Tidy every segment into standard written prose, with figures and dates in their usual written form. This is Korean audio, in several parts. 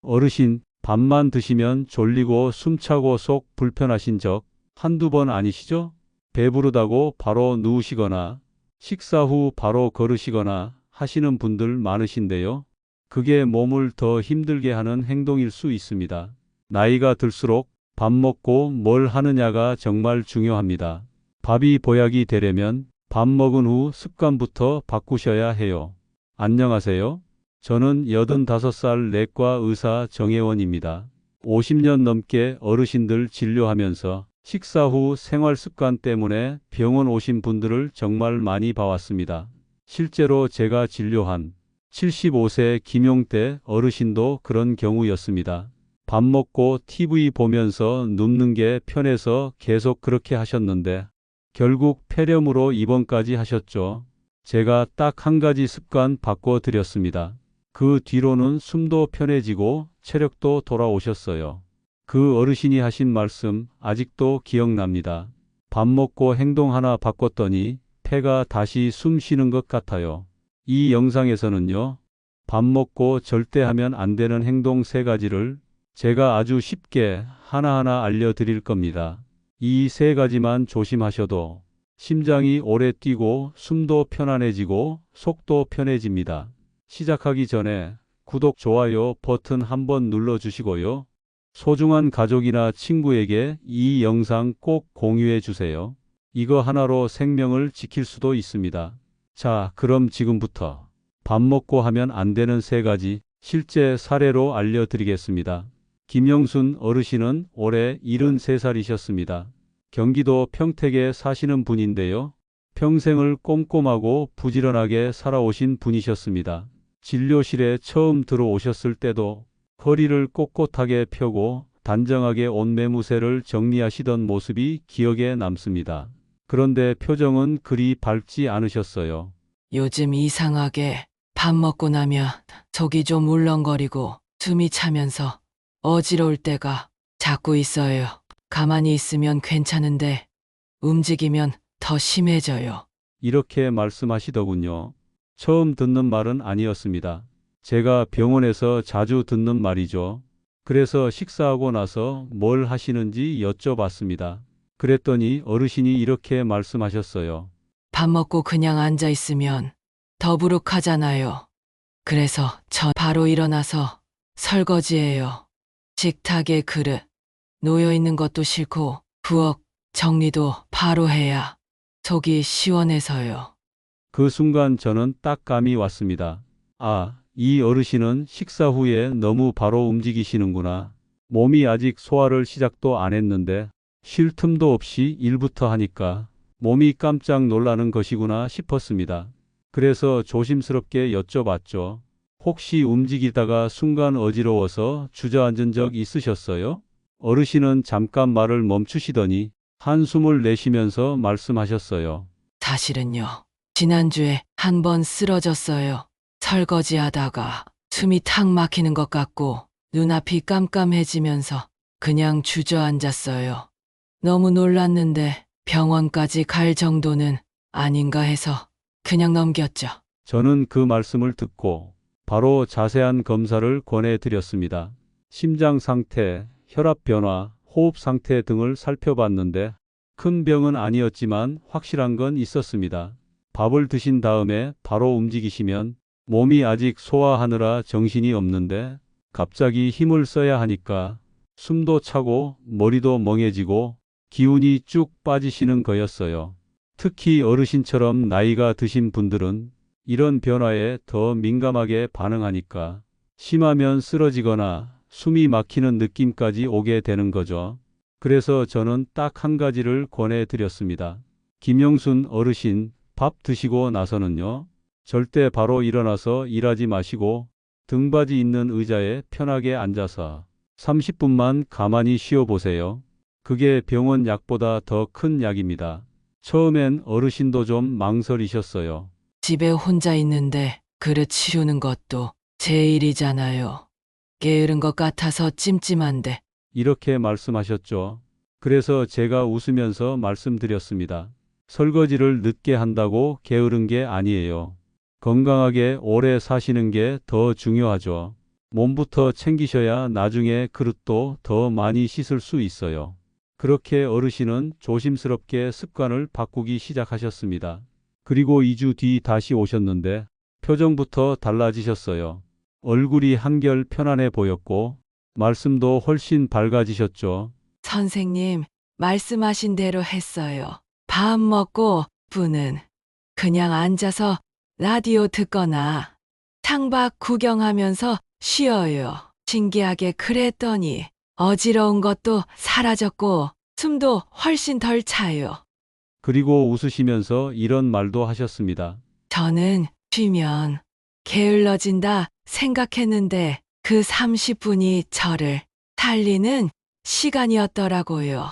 어르신, 밥만 드시면 졸리고 숨차고 속 불편하신 적 한두 번 아니시죠? 배부르다고 바로 누우시거나 식사 후 바로 걸으시거나 하시는 분들 많으신데요. 그게 몸을 더 힘들게 하는 행동일 수 있습니다. 나이가 들수록 밥 먹고 뭘 하느냐가 정말 중요합니다. 밥이 보약이 되려면 밥 먹은 후 습관부터 바꾸셔야 해요. 안녕하세요. 저는 85살 내과 의사 정혜원입니다. 50년 넘게 어르신들 진료하면서 식사 후 생활 습관 때문에 병원 오신 분들을 정말 많이 봐왔습니다. 실제로 제가 진료한 75세 김용대 어르신도 그런 경우였습니다. 밥 먹고 TV 보면서 눕는 게 편해서 계속 그렇게 하셨는데 결국 폐렴으로 입원까지 하셨죠. 제가 딱 한 가지 습관 바꿔드렸습니다. 그 뒤로는 숨도 편해지고 체력도 돌아오셨어요. 그 어르신이 하신 말씀 아직도 기억납니다. 밥 먹고 행동 하나 바꿨더니 폐가 다시 숨 쉬는 것 같아요. 이 영상에서는요, 밥 먹고 절대 하면 안 되는 행동 3가지를 제가 아주 쉽게 하나하나 알려드릴 겁니다. 이 3가지만 조심하셔도 심장이 오래 뛰고 숨도 편안해지고 속도 편해집니다. 시작하기 전에 구독, 좋아요 버튼 한번 눌러주시고요. 소중한 가족이나 친구에게 이 영상 꼭 공유해 주세요. 이거 하나로 생명을 지킬 수도 있습니다. 자, 그럼 지금부터 밥 먹고 하면 안 되는 3가지 실제 사례로 알려드리겠습니다. 김영순 어르신은 올해 73살이셨습니다. 경기도 평택에 사시는 분인데요. 평생을 꼼꼼하고 부지런하게 살아오신 분이셨습니다. 진료실에 처음 들어오셨을 때도 허리를 꼿꼿하게 펴고 단정하게 옷매무새를 정리하시던 모습이 기억에 남습니다. 그런데 표정은 그리 밝지 않으셨어요. 요즘 이상하게 밥 먹고 나면 속이 좀 울렁거리고 숨이 차면서 어지러울 때가 자꾸 있어요. 가만히 있으면 괜찮은데 움직이면 더 심해져요. 이렇게 말씀하시더군요. 처음 듣는 말은 아니었습니다. 제가 병원에서 자주 듣는 말이죠. 그래서 식사하고 나서 뭘 하시는지 여쭤봤습니다. 그랬더니 어르신이 이렇게 말씀하셨어요. 밥 먹고 그냥 앉아 있으면 더부룩하잖아요. 그래서 저 바로 일어나서 설거지해요. 식탁에 그릇 놓여 있는 것도 싫고 부엌 정리도 바로 해야 속이 시원해서요. 그 순간 저는 딱 감이 왔습니다. 아, 이 어르신은 식사 후에 너무 바로 움직이시는구나. 몸이 아직 소화를 시작도 안 했는데 쉴 틈도 없이 일부터 하니까 몸이 깜짝 놀라는 것이구나 싶었습니다. 그래서 조심스럽게 여쭤봤죠. 혹시 움직이다가 순간 어지러워서 주저앉은 적 있으셨어요? 어르신은 잠깐 말을 멈추시더니 한숨을 내쉬면서 말씀하셨어요. 사실은요. 지난주에 한 번 쓰러졌어요. 설거지하다가 숨이 탁 막히는 것 같고 눈앞이 깜깜해지면서 그냥 주저앉았어요. 너무 놀랐는데 병원까지 갈 정도는 아닌가 해서 그냥 넘겼죠. 저는 그 말씀을 듣고 바로 자세한 검사를 권해드렸습니다. 심장 상태, 혈압 변화, 호흡 상태 등을 살펴봤는데 큰 병은 아니었지만 확실한 건 있었습니다. 밥을 드신 다음에 바로 움직이시면 몸이 아직 소화하느라 정신이 없는데 갑자기 힘을 써야 하니까 숨도 차고 머리도 멍해지고 기운이 쭉 빠지시는 거였어요. 특히 어르신처럼 나이가 드신 분들은 이런 변화에 더 민감하게 반응하니까 심하면 쓰러지거나 숨이 막히는 느낌까지 오게 되는 거죠. 그래서 저는 딱 한 가지를 권해드렸습니다. 김영순 어르신, 밥 드시고 나서는요, 절대 바로 일어나서 일하지 마시고 등받이 있는 의자에 편하게 앉아서 30분만 가만히 쉬어보세요. 그게 병원 약보다 더 큰 약입니다. 처음엔 어르신도 좀 망설이셨어요. 집에 혼자 있는데 그릇 치우는 것도 제 일이잖아요. 게으른 것 같아서 찜찜한데 이렇게 말씀하셨죠. 그래서 제가 웃으면서 말씀드렸습니다. 설거지를 늦게 한다고 게으른 게 아니에요. 건강하게 오래 사시는 게 더 중요하죠. 몸부터 챙기셔야 나중에 그릇도 더 많이 씻을 수 있어요. 그렇게 어르신은 조심스럽게 습관을 바꾸기 시작하셨습니다. 그리고 2주 뒤 다시 오셨는데 표정부터 달라지셨어요. 얼굴이 한결 편안해 보였고 말씀도 훨씬 밝아지셨죠. 선생님, 말씀하신 대로 했어요. 밥 먹고 분은 그냥 앉아서 라디오 듣거나 창밖 구경하면서 쉬어요. 신기하게 그랬더니 어지러운 것도 사라졌고 숨도 훨씬 덜 차요. 그리고 웃으시면서 이런 말도 하셨습니다. 저는 쉬면 게을러진다 생각했는데 그 30분이 저를 살리는 시간이었더라고요.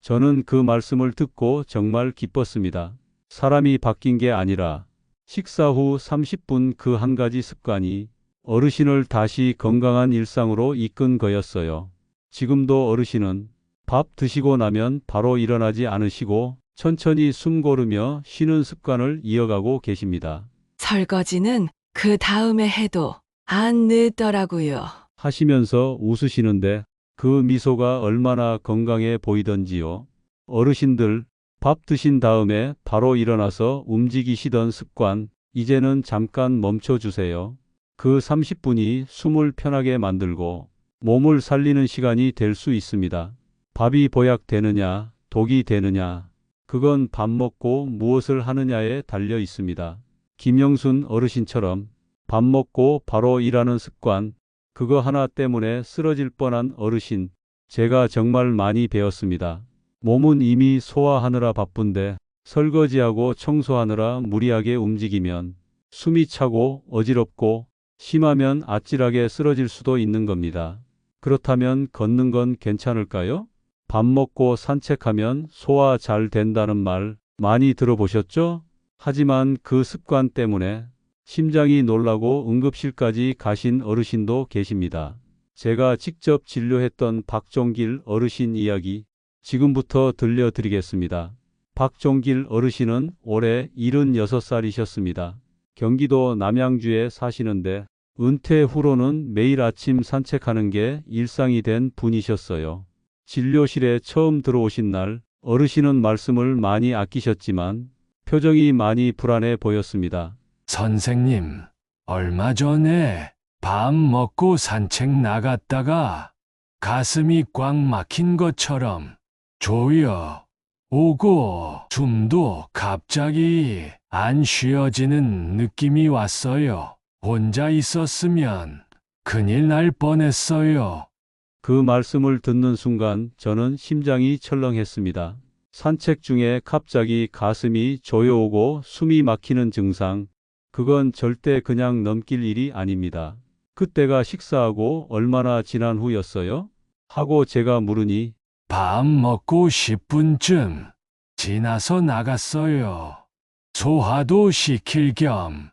저는 그 말씀을 듣고 정말 기뻤습니다. 사람이 바뀐 게 아니라 식사 후 30분 그 한 가지 습관이 어르신을 다시 건강한 일상으로 이끈 거였어요. 지금도 어르신은 밥 드시고 나면 바로 일어나지 않으시고 천천히 숨 고르며 쉬는 습관을 이어가고 계십니다. 설거지는 그 다음에 해도 안 늦더라고요. 하시면서 웃으시는데 그 미소가 얼마나 건강해 보이던지요. 어르신들 밥 드신 다음에 바로 일어나서 움직이시던 습관, 이제는 잠깐 멈춰주세요. 그 30분이 숨을 편하게 만들고 몸을 살리는 시간이 될 수 있습니다. 밥이 보약되느냐, 독이 되느냐, 그건 밥 먹고 무엇을 하느냐에 달려 있습니다. 김영순 어르신처럼 밥 먹고 바로 일하는 습관, 그거 하나 때문에 쓰러질 뻔한 어르신, 제가 정말 많이 배웠습니다. 몸은 이미 소화하느라 바쁜데 설거지하고 청소하느라 무리하게 움직이면 숨이 차고 어지럽고 심하면 아찔하게 쓰러질 수도 있는 겁니다. 그렇다면 걷는 건 괜찮을까요? 밥 먹고 산책하면 소화 잘 된다는 말 많이 들어보셨죠? 하지만 그 습관 때문에 심장이 놀라고 응급실까지 가신 어르신도 계십니다. 제가 직접 진료했던 박종길 어르신 이야기 지금부터 들려드리겠습니다. 박종길 어르신은 올해 76살이셨습니다. 경기도 남양주에 사시는데 은퇴 후로는 매일 아침 산책하는 게 일상이 된 분이셨어요. 진료실에 처음 들어오신 날 어르신은 말씀을 많이 아끼셨지만 표정이 많이 불안해 보였습니다. 선생님, 얼마 전에 밥 먹고 산책 나갔다가 가슴이 꽉 막힌 것처럼 조여 오고 숨도 갑자기 안 쉬어지는 느낌이 왔어요. 혼자 있었으면 큰일 날 뻔했어요. 그 말씀을 듣는 순간 저는 심장이 철렁했습니다. 산책 중에 갑자기 가슴이 조여오고 숨이 막히는 증상, 그건 절대 그냥 넘길 일이 아닙니다. 그때가 식사하고 얼마나 지난 후였어요? 하고 제가 물으니 밥 먹고 10분쯤 지나서 나갔어요. 소화도 시킬 겸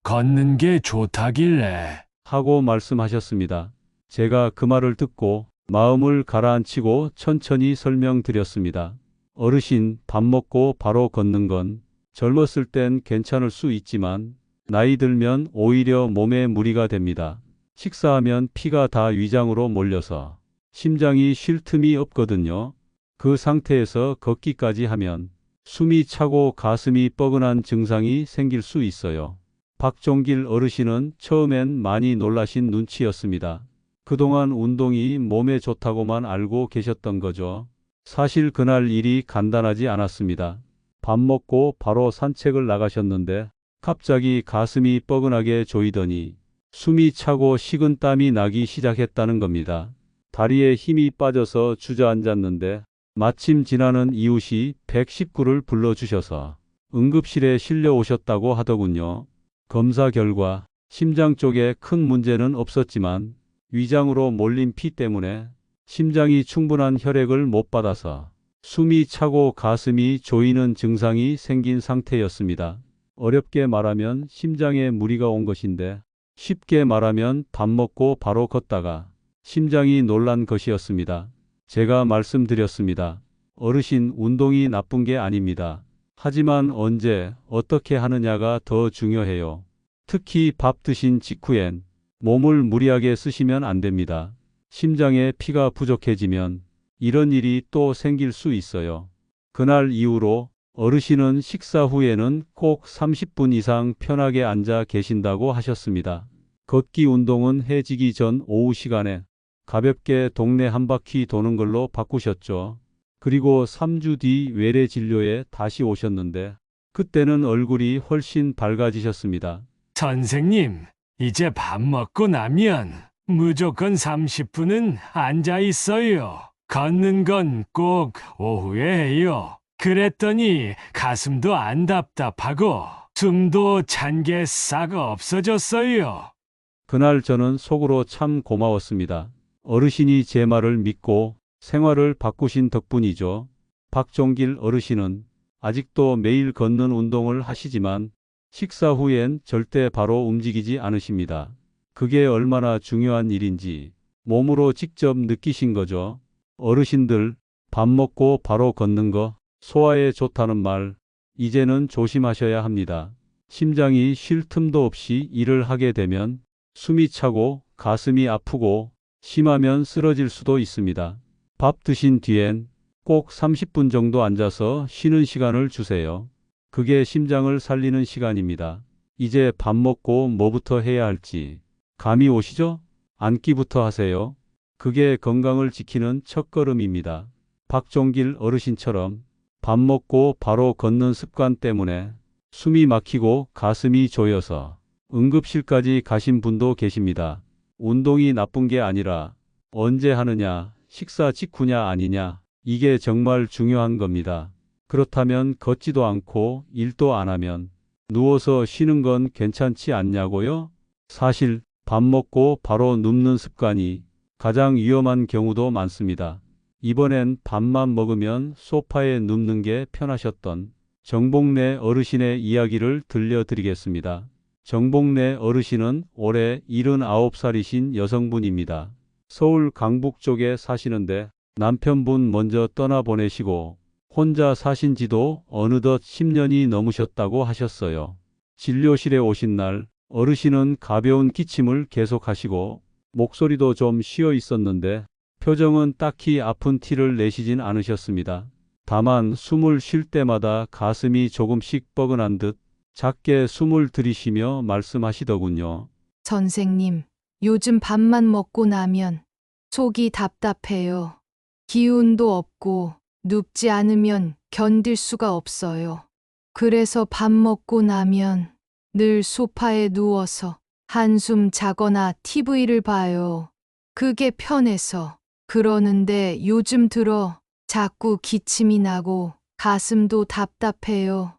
걷는 게 좋다길래. 하고 말씀하셨습니다. 제가 그 말을 듣고 마음을 가라앉히고 천천히 설명드렸습니다. 어르신, 밥 먹고 바로 걷는 건 젊었을 땐 괜찮을 수 있지만 나이 들면 오히려 몸에 무리가 됩니다. 식사하면 피가 다 위장으로 몰려서 심장이 쉴 틈이 없거든요. 그 상태에서 걷기까지 하면 숨이 차고 가슴이 뻐근한 증상이 생길 수 있어요. 박종길 어르신은 처음엔 많이 놀라신 눈치였습니다. 그동안 운동이 몸에 좋다고만 알고 계셨던 거죠. 사실 그날 일이 간단하지 않았습니다. 밥 먹고 바로 산책을 나가셨는데 갑자기 가슴이 뻐근하게 조이더니 숨이 차고 식은 땀이 나기 시작했다는 겁니다. 다리에 힘이 빠져서 주저앉았는데 마침 지나는 이웃이 119를 불러주셔서 응급실에 실려오셨다고 하더군요. 검사 결과 심장 쪽에 큰 문제는 없었지만 위장으로 몰린 피 때문에 심장이 충분한 혈액을 못 받아서 숨이 차고 가슴이 조이는 증상이 생긴 상태였습니다. 어렵게 말하면 심장에 무리가 온 것인데 쉽게 말하면 밥 먹고 바로 걷다가 심장이 놀란 것이었습니다. 제가 말씀드렸습니다. 어르신, 운동이 나쁜 게 아닙니다. 하지만 언제, 어떻게 하느냐가 더 중요해요. 특히 밥 드신 직후엔 몸을 무리하게 쓰시면 안 됩니다. 심장에 피가 부족해지면 이런 일이 또 생길 수 있어요. 그날 이후로 어르신은 식사 후에는 꼭 30분 이상 편하게 앉아 계신다고 하셨습니다. 걷기 운동은 해지기 전 오후 시간에 가볍게 동네 한 바퀴 도는 걸로 바꾸셨죠. 그리고 3주 뒤 외래 진료에 다시 오셨는데 그때는 얼굴이 훨씬 밝아지셨습니다. 선생님, 이제 밥 먹고 나면 무조건 30분은 앉아 있어요. 걷는 건 꼭 오후에 해요. 그랬더니 가슴도 안 답답하고 숨도 찬 게 싹 없어졌어요. 그날 저는 속으로 참 고마웠습니다. 어르신이 제 말을 믿고 생활을 바꾸신 덕분이죠. 박종길 어르신은 아직도 매일 걷는 운동을 하시지만 식사 후엔 절대 바로 움직이지 않으십니다. 그게 얼마나 중요한 일인지 몸으로 직접 느끼신 거죠. 어르신들, 밥 먹고 바로 걷는 거 소화에 좋다는 말, 이제는 조심하셔야 합니다. 심장이 쉴 틈도 없이 일을 하게 되면 숨이 차고 가슴이 아프고 심하면 쓰러질 수도 있습니다. 밥 드신 뒤엔 꼭 30분 정도 앉아서 쉬는 시간을 주세요. 그게 심장을 살리는 시간입니다. 이제 밥 먹고 뭐부터 해야 할지 감이 오시죠? 앉기부터 하세요. 그게 건강을 지키는 첫걸음입니다. 박종길 어르신처럼 밥 먹고 바로 걷는 습관 때문에 숨이 막히고 가슴이 조여서 응급실까지 가신 분도 계십니다. 운동이 나쁜 게 아니라 언제 하느냐, 식사 직후냐 아니냐, 이게 정말 중요한 겁니다. 그렇다면 걷지도 않고 일도 안 하면 누워서 쉬는 건 괜찮지 않냐고요? 사실 밥 먹고 바로 눕는 습관이 가장 위험한 경우도 많습니다. 이번엔 밥만 먹으면 소파에 눕는 게 편하셨던 정복래 어르신의 이야기를 들려드리겠습니다. 정복래 어르신은 올해 79살이신 여성분입니다. 서울 강북 쪽에 사시는데 남편분 먼저 떠나보내시고 혼자 사신 지도 어느덧 10년이 넘으셨다고 하셨어요. 진료실에 오신 날 어르신은 가벼운 기침을 계속하시고 목소리도 좀 쉬어 있었는데 표정은 딱히 아픈 티를 내시진 않으셨습니다. 다만 숨을 쉴 때마다 가슴이 조금씩 뻐근한 듯 작게 숨을 들이쉬며 말씀하시더군요. 선생님, 요즘 밥만 먹고 나면 속이 답답해요. 기운도 없고 눕지 않으면 견딜 수가 없어요. 그래서 밥 먹고 나면 늘 소파에 누워서 한숨 자거나 TV를 봐요. 그게 편해서. 그러는데 요즘 들어 자꾸 기침이 나고 가슴도 답답해요.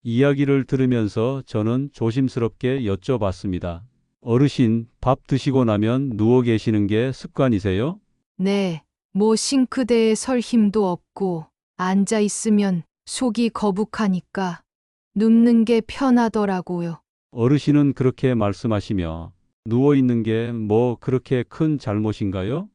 이야기를 들으면서 저는 조심스럽게 여쭤봤습니다. 어르신, 밥 드시고 나면 누워 계시는 게 습관이세요? 네, 뭐 싱크대에 설 힘도 없고 앉아 있으면 속이 거북하니까 눕는 게 편하더라고요. 어르신은 그렇게 말씀하시며 누워 있는 게 뭐 그렇게 큰 잘못인가요?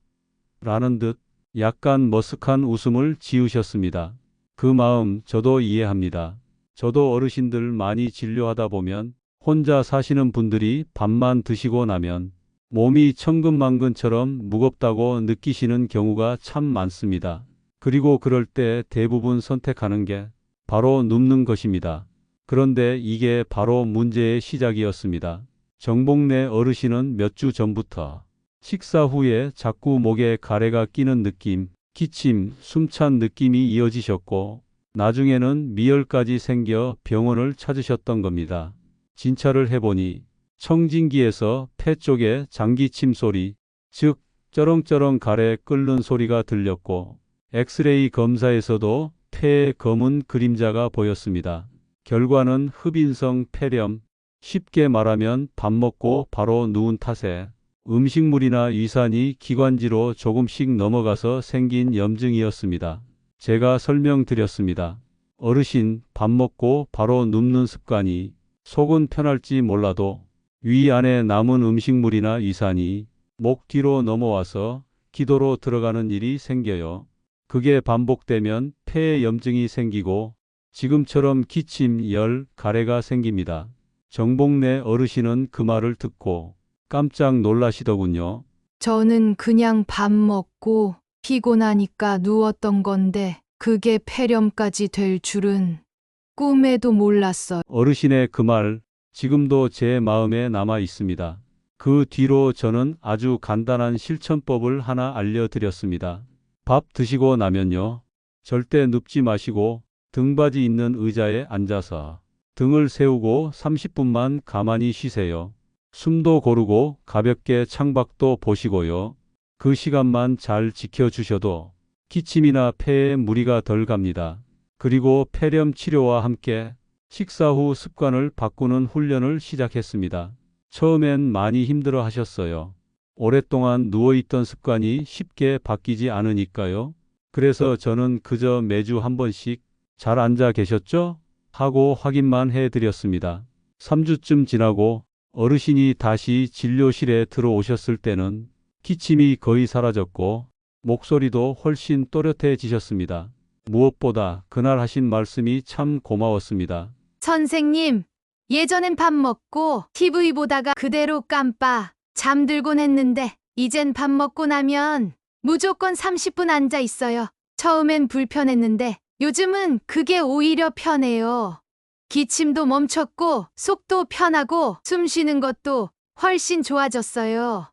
라는 듯 약간 머쓱한 웃음을 지으셨습니다. 그 마음 저도 이해합니다. 저도 어르신들 많이 진료하다 보면 혼자 사시는 분들이 밥만 드시고 나면 몸이 천근만근처럼 무겁다고 느끼시는 경우가 참 많습니다. 그리고 그럴 때 대부분 선택하는 게 바로 눕는 것입니다. 그런데 이게 바로 문제의 시작이었습니다. 정복래 어르신은 몇 주 전부터 식사 후에 자꾸 목에 가래가 끼는 느낌, 기침, 숨찬 느낌이 이어지셨고 나중에는 미열까지 생겨 병원을 찾으셨던 겁니다. 진찰을 해보니 청진기에서 폐 쪽에 장기침 소리, 즉 쩌렁쩌렁 가래 끓는 소리가 들렸고 엑스레이 검사에서도 폐에 검은 그림자가 보였습니다. 결과는 흡인성 폐렴, 쉽게 말하면 밥 먹고 바로 누운 탓에 음식물이나 위산이 기관지로 조금씩 넘어가서 생긴 염증이었습니다. 제가 설명드렸습니다. 어르신, 밥 먹고 바로 눕는 습관이 속은 편할지 몰라도 위 안에 남은 음식물이나 위산이 목 뒤로 넘어와서 기도로 들어가는 일이 생겨요. 그게 반복되면 폐에 염증이 생기고 지금처럼 기침, 열, 가래가 생깁니다. 정복래 어르신은 그 말을 듣고 깜짝 놀라시더군요. 저는 그냥 밥 먹고 피곤하니까 누웠던 건데 그게 폐렴까지 될 줄은 꿈에도 몰랐어요. 어르신의 그 말 지금도 제 마음에 남아 있습니다. 그 뒤로 저는 아주 간단한 실천법을 하나 알려드렸습니다. 밥 드시고 나면요. 절대 눕지 마시고 등받이 있는 의자에 앉아서 등을 세우고 30분만 가만히 쉬세요. 숨도 고르고 가볍게 창밖도 보시고요. 그 시간만 잘 지켜주셔도 기침이나 폐에 무리가 덜 갑니다. 그리고 폐렴 치료와 함께 식사 후 습관을 바꾸는 훈련을 시작했습니다. 처음엔 많이 힘들어 하셨어요. 오랫동안 누워있던 습관이 쉽게 바뀌지 않으니까요. 그래서 저는 그저 매주 한 번씩 잘 앉아 계셨죠? 하고 확인만 해드렸습니다. 3주쯤 지나고 어르신이 다시 진료실에 들어오셨을 때는 기침이 거의 사라졌고 목소리도 훨씬 또렷해지셨습니다. 무엇보다 그날 하신 말씀이 참 고마웠습니다. 선생님, 예전엔 밥 먹고 TV 보다가 그대로 깜빡 잠들곤 했는데 이젠 밥 먹고 나면 무조건 30분 앉아 있어요. 처음엔 불편했는데 요즘은 그게 오히려 편해요. 기침도 멈췄고 속도 편하고 숨 쉬는 것도 훨씬 좋아졌어요.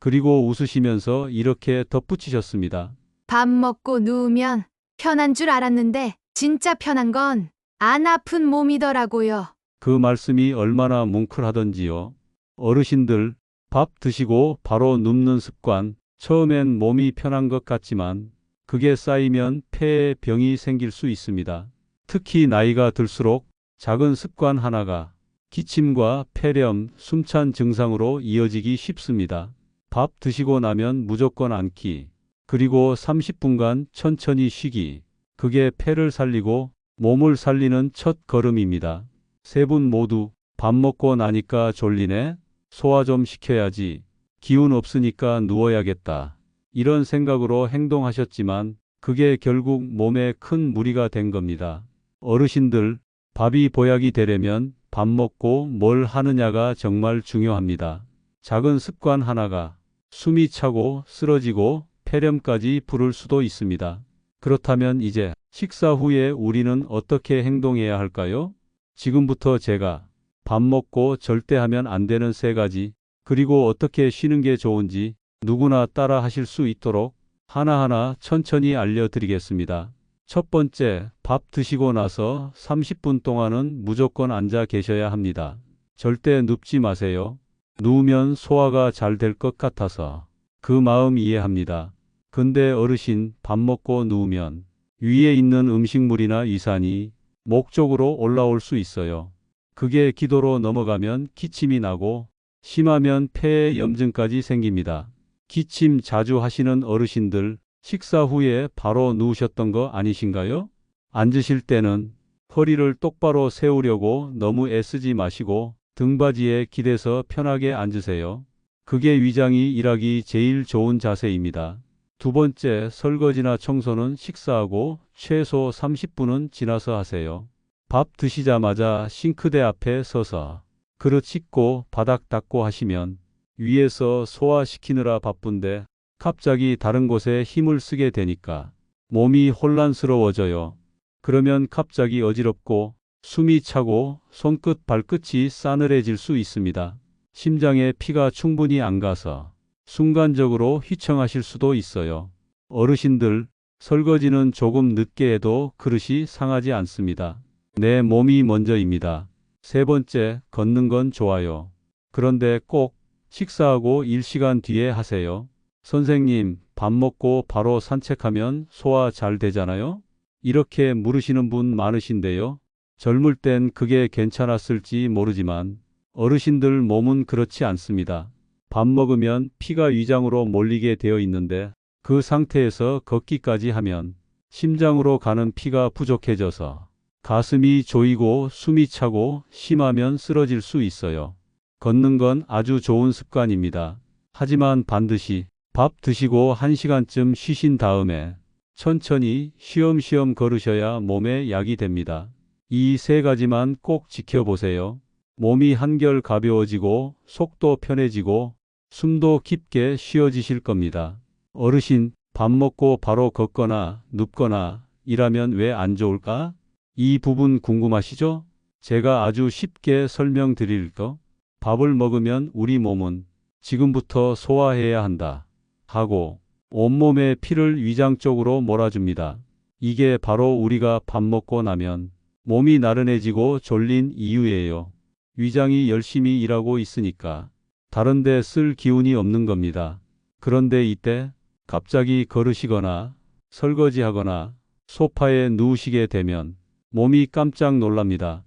그리고 웃으시면서 이렇게 덧붙이셨습니다. 밥 먹고 누우면 편한 줄 알았는데 진짜 편한 건 안 아픈 몸이더라고요. 그 말씀이 얼마나 뭉클하던지요. 어르신들 밥 드시고 바로 눕는 습관, 처음엔 몸이 편한 것 같지만 그게 쌓이면 폐에 병이 생길 수 있습니다. 특히 나이가 들수록 작은 습관 하나가 기침과 폐렴, 숨찬 증상으로 이어지기 쉽습니다. 밥 드시고 나면 무조건 앉기, 그리고 30분간 천천히 쉬기. 그게 폐를 살리고 몸을 살리는 첫 걸음입니다. 세 분 모두 밥 먹고 나니까 졸리네? 소화 좀 시켜야지. 기운 없으니까 누워야겠다. 이런 생각으로 행동하셨지만 그게 결국 몸에 큰 무리가 된 겁니다. 어르신들, 밥이 보약이 되려면 밥 먹고 뭘 하느냐가 정말 중요합니다. 작은 습관 하나가 숨이 차고 쓰러지고 폐렴까지 부를 수도 있습니다. 그렇다면 이제 식사 후에 우리는 어떻게 행동해야 할까요? 지금부터 제가 밥 먹고 절대 하면 안 되는 3가지, 그리고 어떻게 쉬는 게 좋은지 누구나 따라 하실 수 있도록 하나하나 천천히 알려드리겠습니다. 첫 번째, 밥 드시고 나서 30분 동안은 무조건 앉아 계셔야 합니다. 절대 눕지 마세요. 누우면 소화가 잘 될 것 같아서 그 마음 이해합니다. 근데 어르신, 밥 먹고 누우면 위에 있는 음식물이나 위산이 목 쪽으로 올라올 수 있어요. 그게 기도로 넘어가면 기침이 나고 심하면 폐에 염증까지 생깁니다. 기침 자주 하시는 어르신들, 식사 후에 바로 누우셨던 거 아니신가요? 앉으실 때는 허리를 똑바로 세우려고 너무 애쓰지 마시고 등받이에 기대서 편하게 앉으세요. 그게 위장이 일하기 제일 좋은 자세입니다. 두 번째, 설거지나 청소는 식사하고 최소 30분은 지나서 하세요. 밥 드시자마자 싱크대 앞에 서서 그릇 씻고 바닥 닦고 하시면 위에서 소화시키느라 바쁜데 갑자기 다른 곳에 힘을 쓰게 되니까 몸이 혼란스러워져요. 그러면 갑자기 어지럽고 숨이 차고 손끝 발끝이 싸늘해질 수 있습니다. 심장에 피가 충분히 안 가서 순간적으로 휘청하실 수도 있어요. 어르신들, 설거지는 조금 늦게 해도 그릇이 상하지 않습니다. 내 몸이 먼저입니다. 세 번째, 걷는 건 좋아요. 그런데 꼭 식사하고 1시간 뒤에 하세요. 선생님, 밥 먹고 바로 산책하면 소화 잘 되잖아요? 이렇게 물으시는 분 많으신데요. 젊을 땐 그게 괜찮았을지 모르지만 어르신들 몸은 그렇지 않습니다. 밥 먹으면 피가 위장으로 몰리게 되어 있는데 그 상태에서 걷기까지 하면 심장으로 가는 피가 부족해져서 가슴이 조이고 숨이 차고 심하면 쓰러질 수 있어요. 걷는 건 아주 좋은 습관입니다. 하지만 반드시 밥 드시고 1시간쯤 쉬신 다음에 천천히 쉬엄쉬엄 걸으셔야 몸에 약이 됩니다. 이 3가지만 꼭 지켜보세요. 몸이 한결 가벼워지고 속도 편해지고 숨도 깊게 쉬어지실 겁니다. 어르신, 밥 먹고 바로 걷거나 눕거나 일하면 왜 안 좋을까? 이 부분 궁금하시죠? 제가 아주 쉽게 설명드릴게요. 밥을 먹으면 우리 몸은 지금부터 소화해야 한다 하고 온몸의 피를 위장 쪽으로 몰아줍니다. 이게 바로 우리가 밥 먹고 나면 몸이 나른해지고 졸린 이유예요. 위장이 열심히 일하고 있으니까 다른 데 쓸 기운이 없는 겁니다. 그런데 이때 갑자기 걸으시거나 설거지하거나 소파에 누우시게 되면 몸이 깜짝 놀랍니다.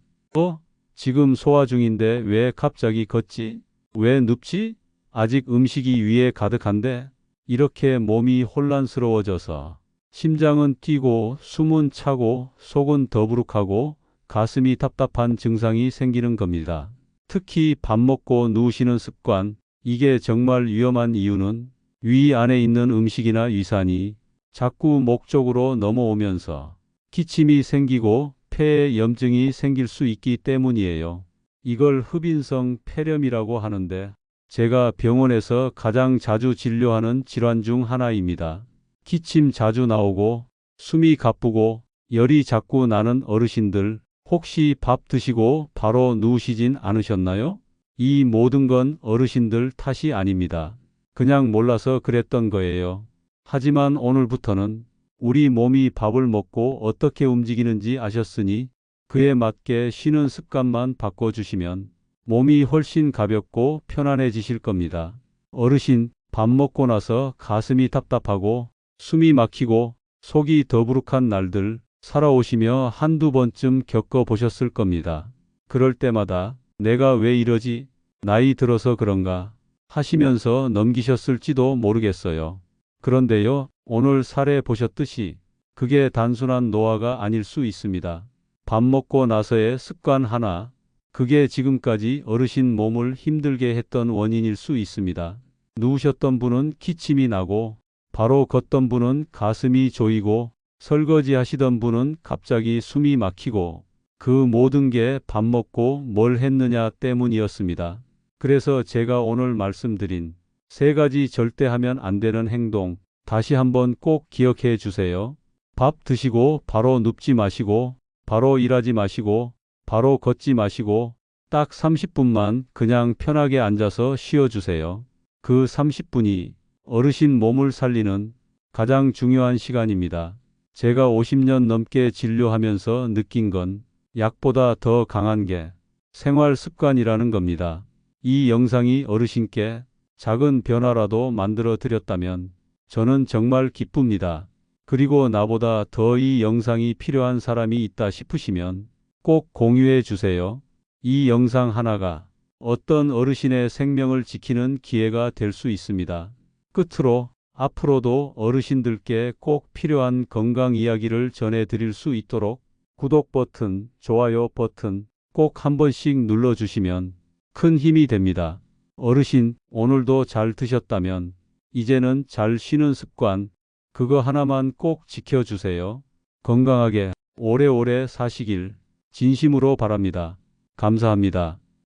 지금 소화 중인데 왜 갑자기 걷지? 왜 눕지? 아직 음식이 위에 가득한데? 이렇게 몸이 혼란스러워져서 심장은 뛰고 숨은 차고 속은 더부룩하고 가슴이 답답한 증상이 생기는 겁니다. 특히 밥 먹고 누우시는 습관, 이게 정말 위험한 이유는 위 안에 있는 음식이나 위산이 자꾸 목 쪽으로 넘어오면서 기침이 생기고 폐에 염증이 생길 수 있기 때문이에요. 이걸 흡인성 폐렴이라고 하는데 제가 병원에서 가장 자주 진료하는 질환 중 하나입니다. 기침 자주 나오고 숨이 가쁘고 열이 자꾸 나는 어르신들, 혹시 밥 드시고 바로 누우시진 않으셨나요? 이 모든 건 어르신들 탓이 아닙니다. 그냥 몰라서 그랬던 거예요. 하지만 오늘부터는 우리 몸이 밥을 먹고 어떻게 움직이는지 아셨으니 그에 맞게 쉬는 습관만 바꿔주시면 몸이 훨씬 가볍고 편안해지실 겁니다. 어르신, 밥 먹고 나서 가슴이 답답하고 숨이 막히고 속이 더부룩한 날들 살아오시며 한두 번쯤 겪어보셨을 겁니다. 그럴 때마다 내가 왜 이러지? 나이 들어서 그런가? 하시면서 넘기셨을지도 모르겠어요. 그런데요, 오늘 사례 보셨듯이 그게 단순한 노화가 아닐 수 있습니다. 밥 먹고 나서의 습관 하나, 그게 지금까지 어르신 몸을 힘들게 했던 원인일 수 있습니다. 누우셨던 분은 기침이 나고 바로 걷던 분은 가슴이 조이고 설거지 하시던 분은 갑자기 숨이 막히고 그 모든 게 밥 먹고 뭘 했느냐 때문이었습니다. 그래서 제가 오늘 말씀드린 3가지 절대 하면 안 되는 행동 다시 한번 꼭 기억해 주세요. 밥 드시고 바로 눕지 마시고 바로 일하지 마시고 바로 걷지 마시고 딱 30분만 그냥 편하게 앉아서 쉬어주세요. 그 30분이 어르신 몸을 살리는 가장 중요한 시간입니다. 제가 50년 넘게 진료하면서 느낀 건 약보다 더 강한 게 생활 습관이라는 겁니다. 이 영상이 어르신께 작은 변화라도 만들어 드렸다면 저는 정말 기쁩니다. 그리고 나보다 더 이 영상이 필요한 사람이 있다 싶으시면 꼭 공유해 주세요. 이 영상 하나가 어떤 어르신의 생명을 지키는 기회가 될 수 있습니다. 끝으로 앞으로도 어르신들께 꼭 필요한 건강 이야기를 전해드릴 수 있도록 구독 버튼, 좋아요 버튼 꼭 한 번씩 눌러주시면 큰 힘이 됩니다. 어르신, 오늘도 잘 드셨다면 이제는 잘 쉬는 습관, 그거 하나만 꼭 지켜주세요. 건강하게 오래오래 사시길 진심으로 바랍니다. 감사합니다.